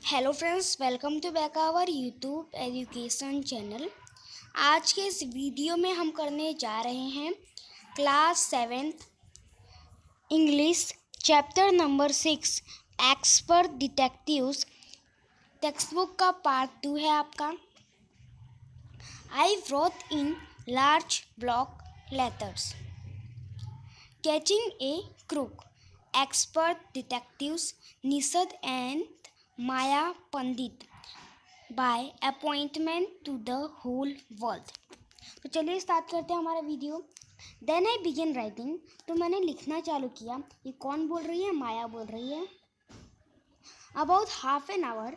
Hello friends, welcome to back our YouTube education channel. आज के इस वीडियो में हम करने जा रहे हैं class 7th English chapter number 6 expert detectives. Text book का पार्ट 2 है आपका। I wrote in large block letters catching a crook expert detectives Nishad and Maya Pandit by appointment to the whole world. तो चलिए स्टार्ट करते हैं हमारा वीडियो। देन आई बिगिन राइटिंग, तो मैंने लिखना चालू किया। ये कौन बोल रही है? माया बोल रही है। About half an hour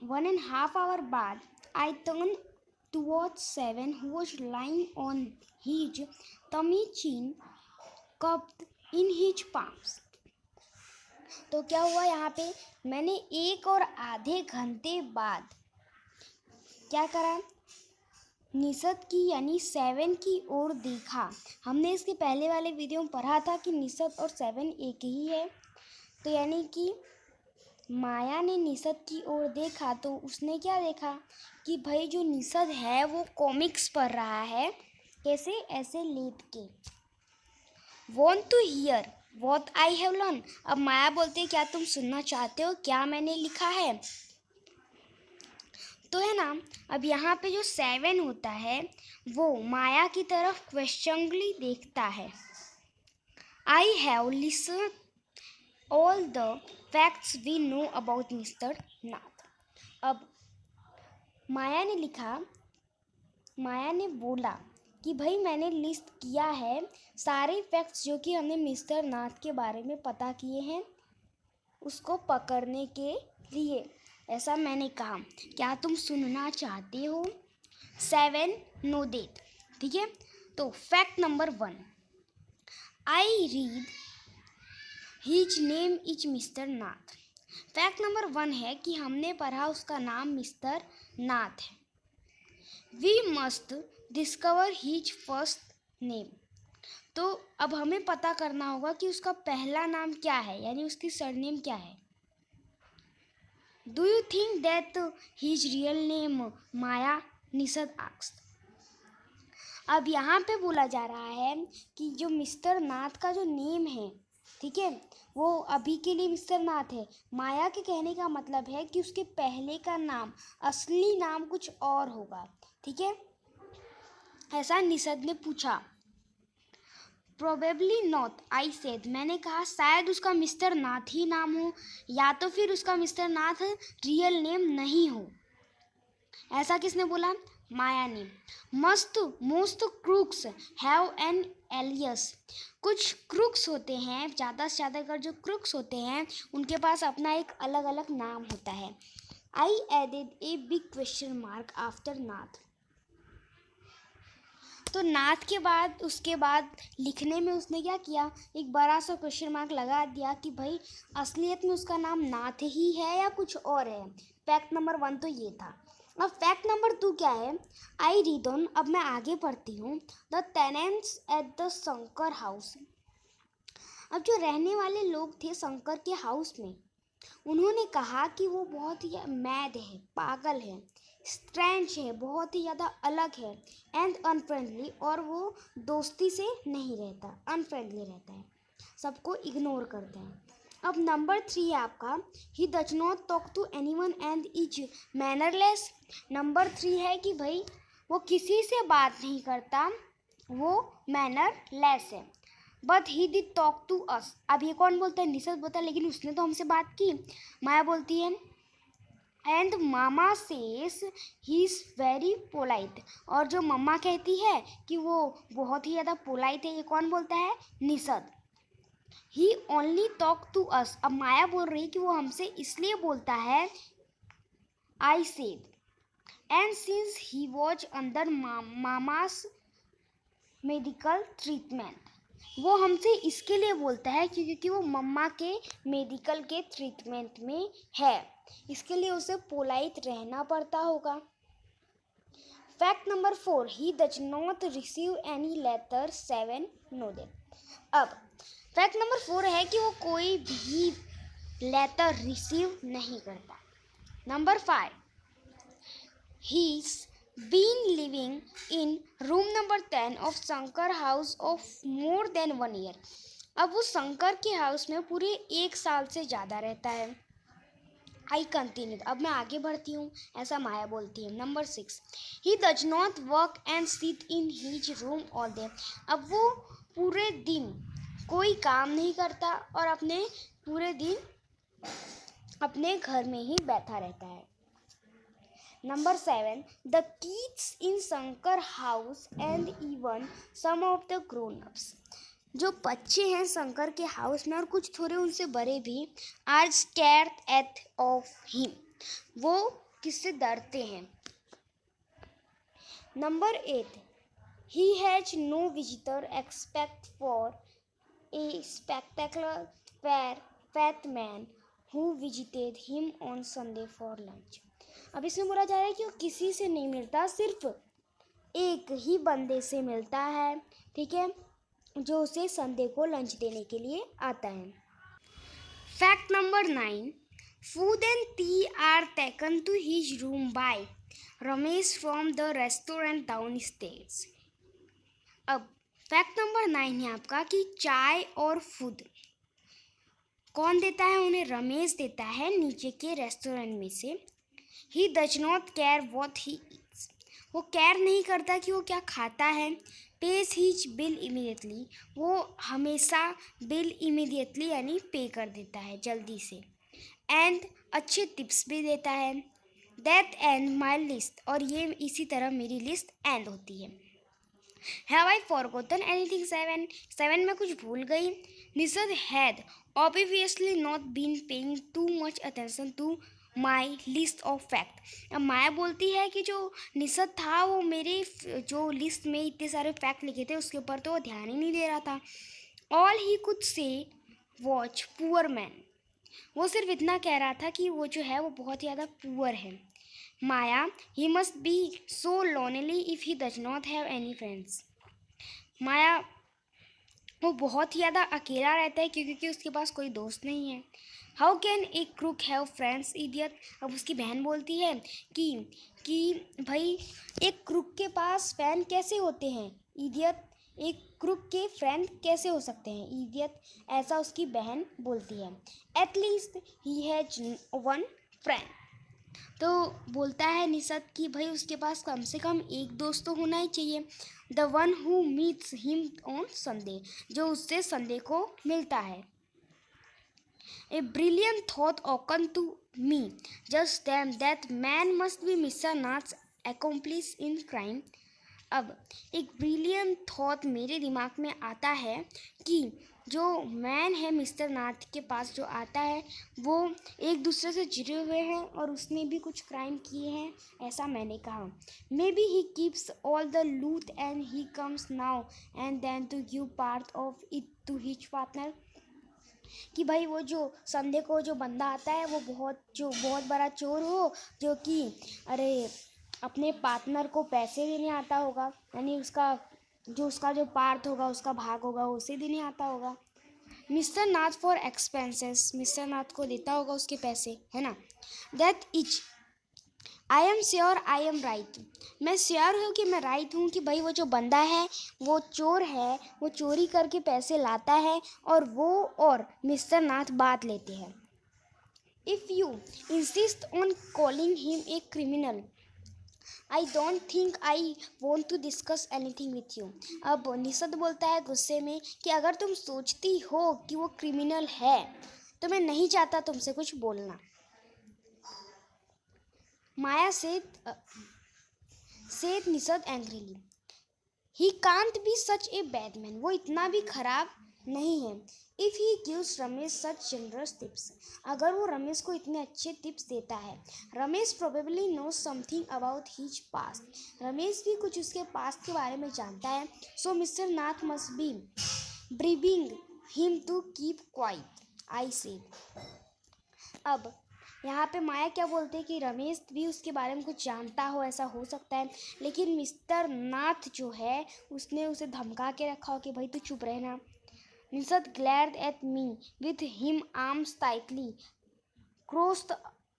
1.5 hour बाद I turn towards seven who was lying on his tummy chin cupped in his palms। तो क्या हुआ यहाँ पे? मैंने 1 और आधे घंटे बाद क्या करा? निषद की यानी 7 की ओर देखा। हमने इसके पहले वाले वीडियो में पढ़ा था कि निषद और 7 एक ही है। तो यानी कि माया ने निषद की ओर देखा तो उसने क्या देखा कि भाई जो निषद है वो कॉमिक्स पढ़ रहा है। कैसे? ऐसे लेट के। Want to hear what I have learned। अब माया बोलती है क्या तुम सुनना चाहते हो क्या मैंने लिखा है? तो है ना, अब यहाँ पे जो 7 होता है वो माया की तरफ क्वेश्चनली देखता है। I have listened all the facts we know about Mr. Nath। अब माया ने बोला कि भाई मैंने लिस्ट किया है सारे फैक्ट्स जो कि हमने मिस्टर नाथ के बारे में पता किए हैं उसको पकड़ने के लिए। ऐसा मैंने कहा। क्या तुम सुनना चाहते हो? 7 नो डेट। ठीक है, तो fact number 1, I read his name is mister Nath. Fact number 1 है कि हमने पढ़ा उसका नाम मिस्टर नाथ है। We must discover his first name. तो अब हमें पता करना होगा कि उसका पहला नाम क्या है, यानी उसकी सरनेम क्या है। Do you think that his real name Maya? Nishad asked. अब यहाँ पे बोला जा रहा है कि जो मिस्टर नाथ का जो नेम है, ठीक है, वो अभी के लिए मिस्टर नाथ है। माया के कहने का मतलब है कि उसके पहले का नाम, असली नाम कुछ और होगा। ठीक है, ऐसा निषद ने पूछा। प्रोबेबली नॉट आई सेड, मैंने कहा शायद उसका मिस्टर नाथ ही नाम हो, या तो फिर उसका मिस्टर नाथ रियल नेम नहीं हो। ऐसा किसने बोला? माया ने। Most crooks have an alias. कुछ क्रूक्स होते हैं, ज़्यादा से ज़्यादा अगर जो क्रूक्स होते हैं उनके पास अपना एक अलग अलग नाम होता है। I added a big question mark after Nath. तो नाथ के बाद उसके बाद लिखने में उसने क्या किया? एक बड़ा सा क्वेश्चन मार्क लगा दिया कि भाई असलियत में उसका नाम नाथ ही है या कुछ और है। फैक्ट नंबर 1 तो ये था। अब फैक्ट नंबर 2 क्या है? आई रीड ऑन, अब मैं आगे पढ़ती हूँ। The tenants at the Shankar house. अब जो रहने वाले लोग थे शंकर के हाउस में, उन्होंने कहा कि वो बहुत ही मैड है, पागल है, स्ट्रेंज है, बहुत ही ज़्यादा अलग है, एंड अनफ्रेंडली, और वो दोस्ती से नहीं रहता, अनफ्रेंडली रहता है, सबको इग्नोर करता है। अब नंबर 3 है आपका, he does not talk to anyone and is mannerless. Number 3 है कि भाई वो किसी से बात नहीं करता, वो मैनरलेस है। But he did talk to us. अब ये कौन बोलता है? निषद बोलता है, लेकिन उसने तो हमसे बात की। माया बोलती है and mama says he is very polite, और जो मम्मा कहती है कि वो बहुत ही ज़्यादा पोलाइट है, ये कौन बोलता है? निषद। ही ओनली टॉक टू अस। अब माया बोल रही है कि वो हमसे इसलिए बोलता है, I said, and since he was under mama's medical treatment. वो हमसे इसके लिए बोलता है क्योंकि वो मम्मा के मेडिकल के ट्रीटमेंट में है, इसके लिए उसे पोलाइट रहना पड़ता होगा। Fact number 4, he does not receive any letter 7 no date. अब फैक्ट नंबर 4 है कि वो कोई भी लेटर रिसीव नहीं करता। Number 5, he's been living in room number 10 of Shankar house of more than 1 year। अब वो शंकर के हाउस में पूरे 1 साल से ज़्यादा रहता है। आई कंटिन्यू, अब मैं आगे बढ़ती हूँ, ऐसा माया बोलती है। Number 6, he does not work and sit in his room all day. अब वो पूरे दिन कोई काम नहीं करता और अपने पूरे दिन अपने घर में ही बैठा रहता है। Number 7, the kids in Shankar house and even some of the grown ups. जो बच्चे हैं शंकर के हाउस में और कुछ थोड़े उनसे बड़े भी, are scared at of him, वो किससे डरते हैं। Number 8, he has no visitor expect for a spectacular fat man who visited him on Sunday for lunch. अब इसमें बोला जा रहा है कि वो किसी से नहीं मिलता, सिर्फ एक ही बंदे से मिलता है, ठीक है, जो उसे संडे को लंच देने के लिए आता है। Fact number 9, food and tea are taken to his room by Ramesh from the restaurant downstairs. अब फैक्ट नंबर 9 है आपका कि चाय और फूड कौन देता है उन्हें, रमेश देता है नीचे के रेस्टोरेंट में से। ही does not care what he eats, वो केयर नहीं करता कि वो क्या खाता है। पेज हिज बिल इमीडिएटली, वो हमेशा बिल इमीडिएटली यानी पे कर देता है जल्दी से। एंड अच्छे टिप्स भी देता है। दैट एंड माई लिस्ट, और ये इसी तरह मेरी लिस्ट एंड होती है। हैव आई फॉरगॉटन एनीथिंग 7 में कुछ भूल गई। Nishad had obviously not been paying too much attention to my list of fact. अब माया बोलती है कि जो निशद था वो मेरे जो लिस्ट में इतने सारे फैक्ट लिखे थे उसके ऊपर तो वो ध्यान ही नहीं दे रहा था। All he could say watch poor man, वो सिर्फ इतना कह रहा था कि वो जो है वो बहुत ज़्यादा पुअर है। Maya, he must be so lonely if he does not have any friends. Maya, वो बहुत ही ज़्यादा अकेला रहता है क्योंकि उसके पास कोई दोस्त नहीं है। How can a crook have friends idiot. अब उसकी बहन बोलती है कि भाई एक क्रूक के पास फ्रेंड कैसे होते हैं, इडियट, एक क्रूक के फ्रेंड कैसे हो सकते हैं, इडियट, ऐसा उसकी बहन बोलती है। एटलीस्ट ही हैज 1 फ्रेंड, तो बोलता है निशद कि भाई उसके पास कम से कम एक दोस्त तो होना ही चाहिए। The one who meets him on Sunday, जो उससे संडे को मिलता है। ए ब्रिलियंट थॉट ऑकन to me just then that man must be mister Nath's accomplice in crime. अब एक ब्रिलियंट थॉट मेरे दिमाग में आता है कि जो मैन है मिस्टर नाथ के पास जो आता है वो एक दूसरे से जुड़े हुए हैं और उसने भी कुछ क्राइम किए हैं, ऐसा मैंने कहा। Maybe he keeps all the loot and he comes now and then to give part of it to his partner. कि भाई वो जो संडे को जो बंदा आता है वो बहुत बड़ा चोर हो, जो कि अरे अपने पार्टनर को पैसे देने आता होगा, यानी उसका जो पार्ट होगा, उसका भाग होगा, वो उसे देने आता होगा। Mister Nath for expenses, mister Nath को देता होगा उसके पैसे, है ना। That is I am sure I am right, मैं श्योर हूँ कि मैं राइट हूँ कि भाई वो जो बंदा है वो चोर है, वो चोरी करके पैसे लाता है और वो और मिस्टर नाथ बात लेते हैं। If you insist on calling him a criminal I don't think I want to discuss anything with you. अब निशद बोलता है गुस्से में कि अगर तुम सोचती हो कि वो क्रिमिनल है तो मैं नहीं चाहता तुमसे कुछ बोलना। Maya said Nishad angrily, he can't be such a bad man, वो इतना भी खराब नहीं है। If he gives Ramesh such generous tips, अगर वो रमेश को इतने अच्छे टिप्स देता है। Ramesh probably knows something about his past, Ramesh भी कुछ उसके पास्ट के बारे में जानता है। So mister Nath must be bribing him to keep quiet, I said. अब यहाँ पे माया क्या बोलते हैं कि रमेश भी उसके बारे में कुछ जानता हो, ऐसा हो सकता है, लेकिन मिस्टर नाथ जो है उसने उसे धमका के रखा हो कि भाई तू चुप रहना। Nisad glared at me with him arms tightly crossed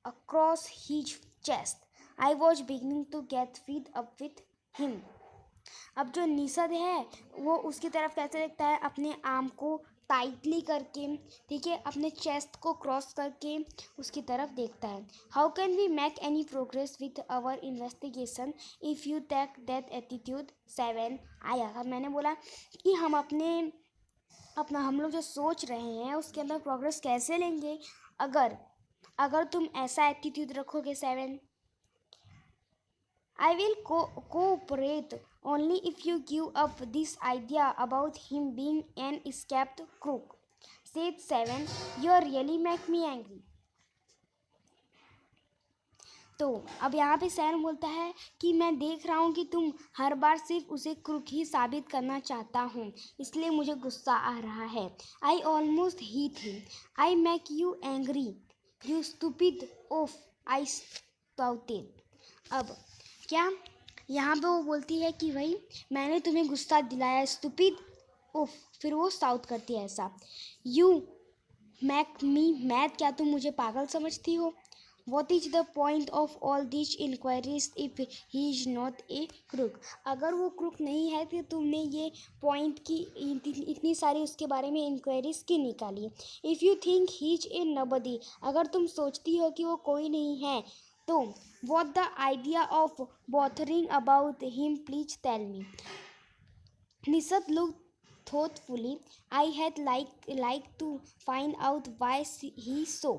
across his chest. I was beginning to get fed up with him. अब जो निषद है वो उसकी तरफ कैसे देखता है, अपने आर्म को टाइटली करके, ठीक है, अपने चेस्ट को क्रॉस करके उसकी तरफ देखता है. How can we make any progress with our investigation if you take that attitude 7 आया. अब मैंने बोला कि हम हम लोग जो सोच रहे हैं उसके अंदर प्रोग्रेस कैसे लेंगे अगर तुम ऐसा एटीट्यूड रखोगे 7. I will cooperate only if you give up this idea about him being an escaped crook, said 7. You really make me angry. तो अब यहाँ पे 7 बोलता है कि मैं देख रहा हूँ कि तुम हर बार सिर्फ उसे क्रूक ही साबित करना चाहता हूँ, इसलिए मुझे गुस्सा आ रहा है. I almost hit him. I make you angry, you stupid oaf, I spouted. अब क्या यहाँ पे वो बोलती है कि भाई मैंने तुम्हें गुस्सा दिलाया, स्टूपिड उफ, फिर वो साउथ करती है ऐसा. यू मैक मी मैथ, क्या तुम मुझे पागल समझती हो. What is the point of all this inquiries if he is not a crook. अगर वो क्रूक नहीं है तो तुमने ये पॉइंट की इतनी सारी उसके बारे में इंक्वायरीज क्यों निकाली. If you think he is a nobody, अगर तुम सोचती हो कि वो कोई नहीं है तो what the idea of bothering about him, please tell me. Nisad looked thoughtfully. I had like to find out why he so.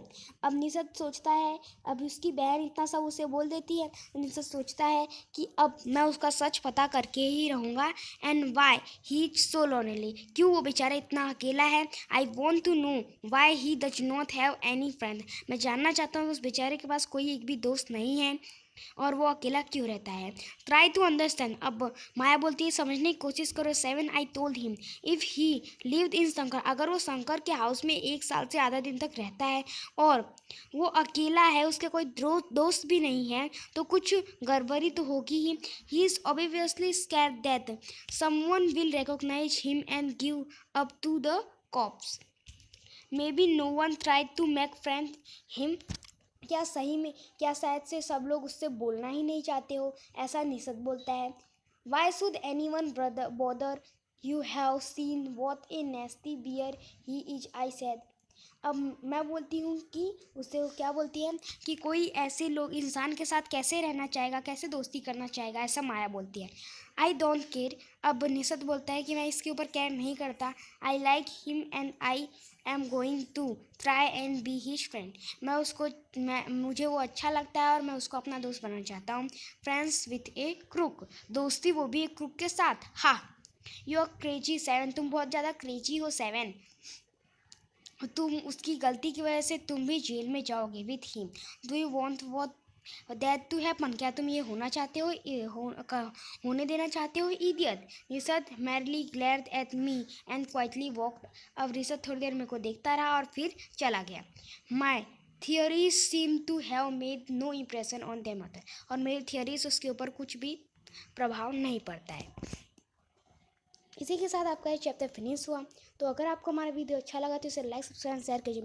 अब निषद सोचता है, अब उसकी बहन इतना सब उसे बोल देती है, निषद सोचता है कि अब मैं उसका सच पता करके ही रहूँगा. And why he so lonely, क्यों वो बेचारा इतना अकेला है. I want to know why he does not have any friend, मैं जानना चाहता हूँ उस बेचारे के पास कोई एक भी दोस्त नहीं है और वो अकेला क्यों रहता है. ट्राई टू अंडरस्टैंड, अब माया बोलती है समझने की कोशिश करो. 7 I told him if he lived in Shankar, अगर वो शंकर के हाउस में 1 साल से आधा दिन तक रहता है और वो अकेला है, उसके कोई दोस्त भी नहीं है, तो कुछ गड़बड़ी तो होगी ही. He is obviously scared that someone will recognise him and give up to the cops. Maybe no one tried to make friend him, क्या सही में, क्या शायद से सब लोग उससे बोलना ही नहीं चाहते हो, ऐसा निषद बोलता है. Why should anyone bother, you have seen what a nasty bear he is, I said. अब मैं बोलती हूँ कि उससे वो क्या बोलती है कि कोई ऐसे लोग इंसान के साथ कैसे रहना चाहेगा, कैसे दोस्ती करना चाहेगा, ऐसा माया बोलती है. आई डोंट केयर, अब निषद बोलता है कि मैं इसके ऊपर केयर नहीं करता. I like him and I am going to try and be his friend, मुझे वो अच्छा लगता है और मैं उसको अपना दोस्त बनाना चाहता हूँ. फ्रेंड्स विथ ए क्रूक, दोस्ती वो भी एक क्रूक के साथ. हाँ, यू आर क्रेजी 7, तुम बहुत ज़्यादा क्रेजी हो 7. तुम उसकी गलती की वजह से तुम भी जेल में जाओगे with him. Do you want what that to happen, क्या तुम ये होना चाहते हो, होने देना चाहते हो. Idiot. Nishad merely glared at me and quietly walked. अब निषद थोड़ी देर मेरे को देखता रहा और फिर चला गया. My theories seem to have made no impression on them other, और मेरी थियोरीज उसके ऊपर कुछ भी प्रभाव नहीं पड़ता है. इसी के साथ आपका ये चैप्टर फिनिश हुआ. तो अगर आपको हमारा वीडियो अच्छा लगा तो इसे लाइक सब्सक्राइब शेयर कीजिए.